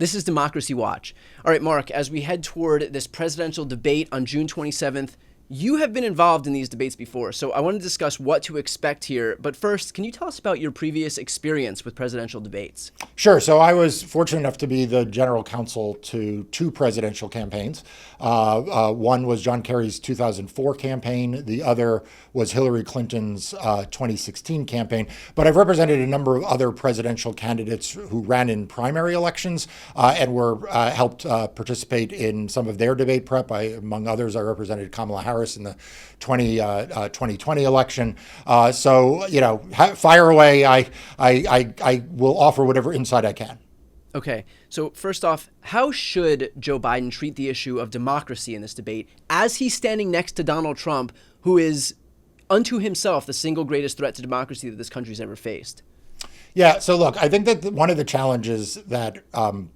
This is Democracy Watch. All right, Mark, as we head toward this presidential debate on June 27th, you have been involved in these debates before, so I want to discuss what to expect here. But first, can you tell us about your previous experience with presidential debates? Sure. So I was fortunate enough to be the general counsel to two presidential campaigns. One was John Kerry's 2004 campaign. The other was Hillary Clinton's 2016 campaign. But I've represented a number of other presidential candidates who ran in primary elections and were helped participate in some of their debate prep. Among others, I represented Kamala Harris in the 2020 election. So, fire away. I will offer whatever insight I can. Okay, so first off, how should Joe Biden treat the issue of democracy in this debate as he's standing next to Donald Trump, who is unto himself the single greatest threat to democracy that this country's ever faced? Yeah, so look, I think that one of the challenges that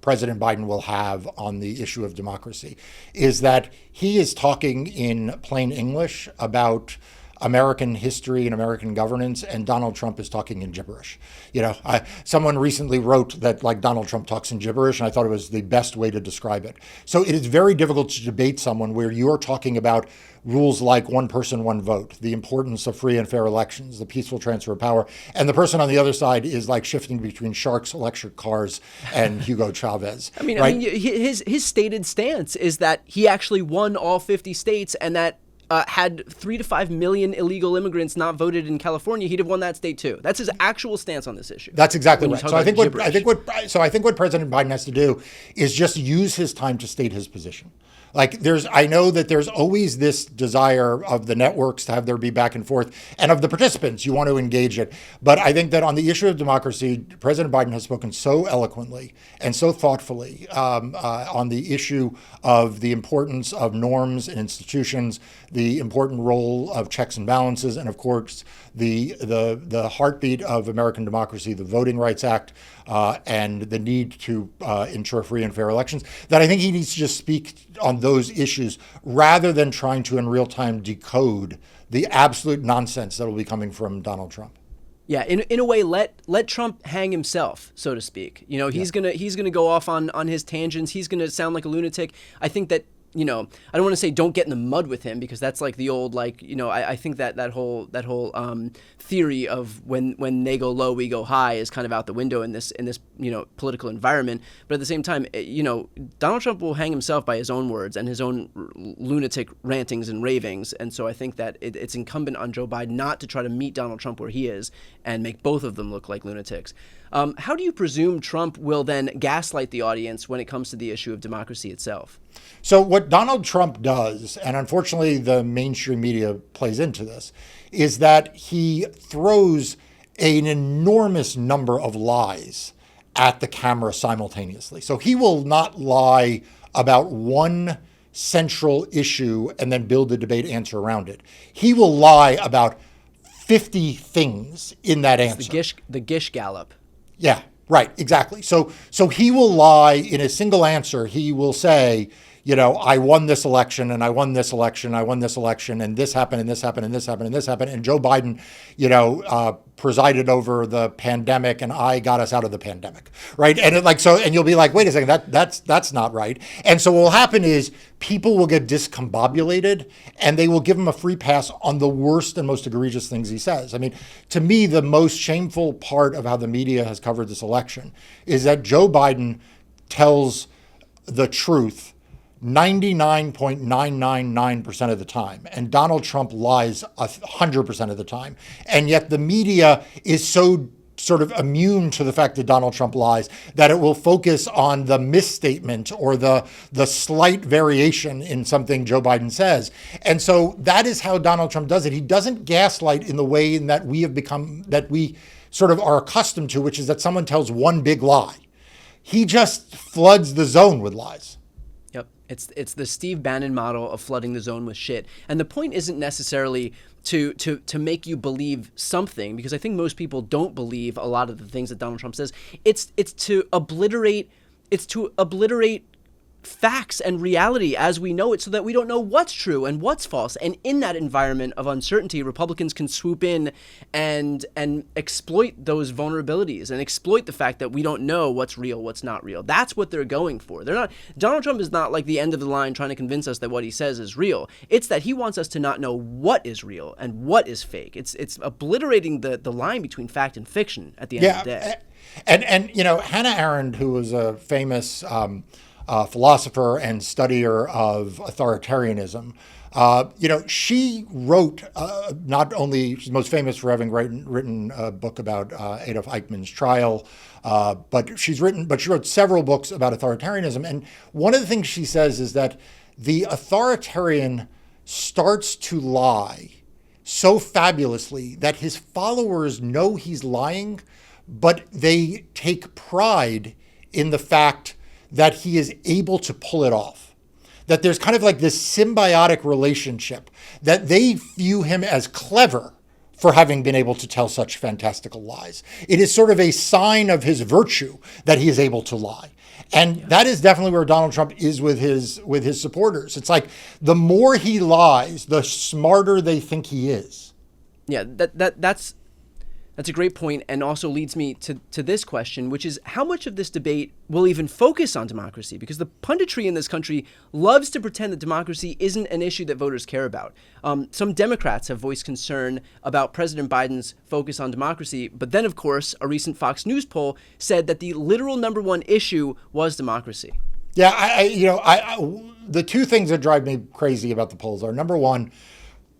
President Biden will have on the issue of democracy is that he is talking in plain English about American history and American governance, and Donald Trump is talking in gibberish. Someone recently wrote that like Donald Trump talks in gibberish, and I thought it was the best way to describe it. So it is very difficult to debate someone where you're talking about rules like one person, one vote, the importance of free and fair elections, the peaceful transfer of power, and the person on the other side is like shifting between sharks, electric cars, and Hugo Chavez. I mean, his stated stance is that he actually won all 50 states, and that had 3 to 5 million illegal immigrants not voted in California, he'd have won that state too. That's his actual stance on this issue. That's exactly right. So I think what President Biden has to do is just use his time to state his position. I know that there's always this desire of the networks to have there be back and forth, and of the participants, you want to engage it. But I think that on the issue of democracy, President Biden has spoken so eloquently and so thoughtfully on the issue of the importance of norms and institutions, the important role of checks and balances, and of course, the heartbeat of American democracy, the Voting Rights Act, and the need to ensure free and fair elections, that I think he needs to just speak on those issues rather than trying to in real time decode the absolute nonsense that will be coming from Donald Trump. Yeah, in a way, let Trump hang himself, so to speak. He's gonna go off on his tangents. He's gonna sound like a lunatic. I think that, I don't want to say don't get in the mud with him, because that's like the old, I think that whole theory of when they go low, we go high is kind of out the window in this political environment. But at the same time, Donald Trump will hang himself by his own words and his own lunatic rantings and ravings. And so I think that it's incumbent on Joe Biden not to try to meet Donald Trump where he is and make both of them look like lunatics. How do you presume Trump will then gaslight the audience when it comes to the issue of democracy itself? So what Donald Trump does, and unfortunately the mainstream media plays into this, is that he throws an enormous number of lies at the camera simultaneously. So he will not lie about one central issue and then build a debate answer around it. He will lie about 50 things in that answer. The Gish Gallop. Yeah, right, exactly. So he will lie in a single answer. He will say, I won this election, and I won this election, I won this election, and this happened, and this happened, and this happened, and this happened. And Joe Biden, presided over the pandemic, and I got us out of the pandemic, right? And and you'll be like, wait a second, that's not right. And so what will happen is people will get discombobulated, and they will give him a free pass on the worst and most egregious things he says. I mean, to me, the most shameful part of how the media has covered this election is that Joe Biden tells the truth 99.999% of the time, and Donald Trump lies 100% of the time. And yet the media is so sort of immune to the fact that Donald Trump lies that it will focus on the misstatement or the slight variation in something Joe Biden says. And so that is how Donald Trump does it. He doesn't gaslight in the way in that we sort of are accustomed to, which is that someone tells one big lie. He just floods the zone with lies. It's the Steve Bannon model of flooding the zone with shit. And the point isn't necessarily to make you believe something, because I think most people don't believe a lot of the things that Donald Trump says. It's to obliterate facts and reality as we know it so that we don't know what's true and what's false. And in that environment of uncertainty, Republicans can swoop in and exploit those vulnerabilities and exploit the fact that we don't know what's real, what's not real. That's what they're going for. Donald Trump is not like the end of the line trying to convince us that what he says is real. It's that he wants us to not know what is real and what is fake. It's obliterating the line between fact and fiction at the end of the day. And Hannah Arendt, who was a famous philosopher and studier of authoritarianism, she wrote not only, she's most famous for having written a book about Adolf Eichmann's trial, but she wrote several books about authoritarianism. And one of the things she says is that the authoritarian starts to lie so fabulously that his followers know he's lying, but they take pride in the fact that he is able to pull it off. That there's kind of like this symbiotic relationship, that they view him as clever for having been able to tell such fantastical lies. It is sort of a sign of his virtue that he is able to lie. And that is definitely where Donald Trump is with his supporters. It's like the more he lies, the smarter they think he is. Yeah, that's a great point, and also leads me to this question, which is how much of this debate will even focus on democracy? Because the punditry in this country loves to pretend that democracy isn't an issue that voters care about. Some Democrats have voiced concern about President Biden's focus on democracy, but then, of course, a recent Fox News poll said that the literal number one issue was democracy. Yeah, the two things that drive me crazy about the polls are, number one,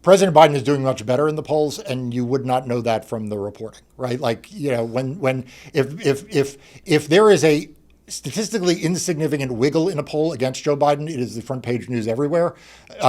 President Biden is doing much better in the polls, and you would not know that from the reporting, right? Like, if there is a statistically insignificant wiggle in a poll against Joe Biden, it is the front page news everywhere.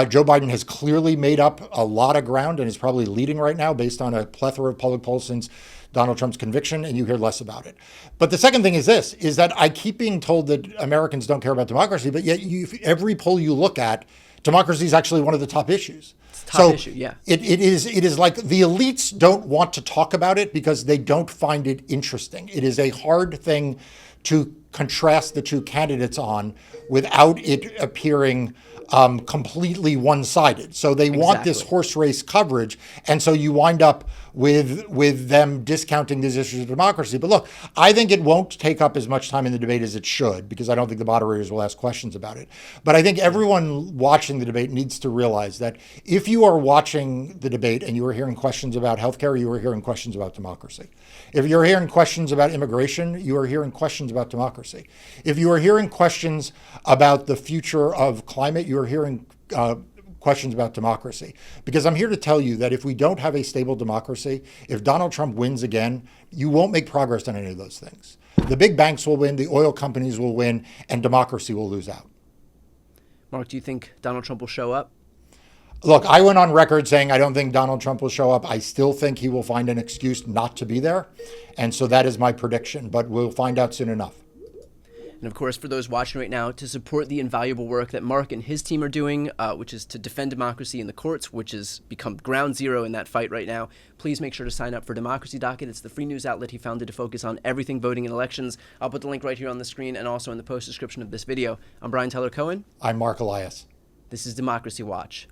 Joe Biden has clearly made up a lot of ground and is probably leading right now based on a plethora of public polls since Donald Trump's conviction, and you hear less about it. But the second thing is this, is that I keep being told that Americans don't care about democracy, but yet every poll you look at, democracy is actually one of the top issues. Top issue, yeah. It is like the elites don't want to talk about it because they don't find it interesting. It is a hard thing to contrast the two candidates on without it appearing completely one-sided. So they want this horse race coverage, and so you wind up with them discounting these issues of democracy. But look, I think it won't take up as much time in the debate as it should, because I don't think the moderators will ask questions about it. But I think everyone watching the debate needs to realize that if you are watching the debate and you are hearing questions about healthcare, you are hearing questions about democracy. If you're hearing questions about immigration, you are hearing questions about democracy. If you are hearing questions about the future of climate, you are hearing questions about democracy. Because I'm here to tell you that if we don't have a stable democracy, if Donald Trump wins again, you won't make progress on any of those things. The big banks will win, the oil companies will win, and democracy will lose out. Mark, do you think Donald Trump will show up? Look, I went on record saying I don't think Donald Trump will show up. I still think he will find an excuse not to be there. And so that is my prediction, but we'll find out soon enough. And of course, for those watching right now, to support the invaluable work that Mark and his team are doing, which is to defend democracy in the courts, which has become ground zero in that fight right now, please make sure to sign up for Democracy Docket. It's the free news outlet he founded to focus on everything voting and elections. I'll put the link right here on the screen and also in the post description of this video. I'm Brian Tyler Cohen. I'm Marc Elias. This is Democracy Watch.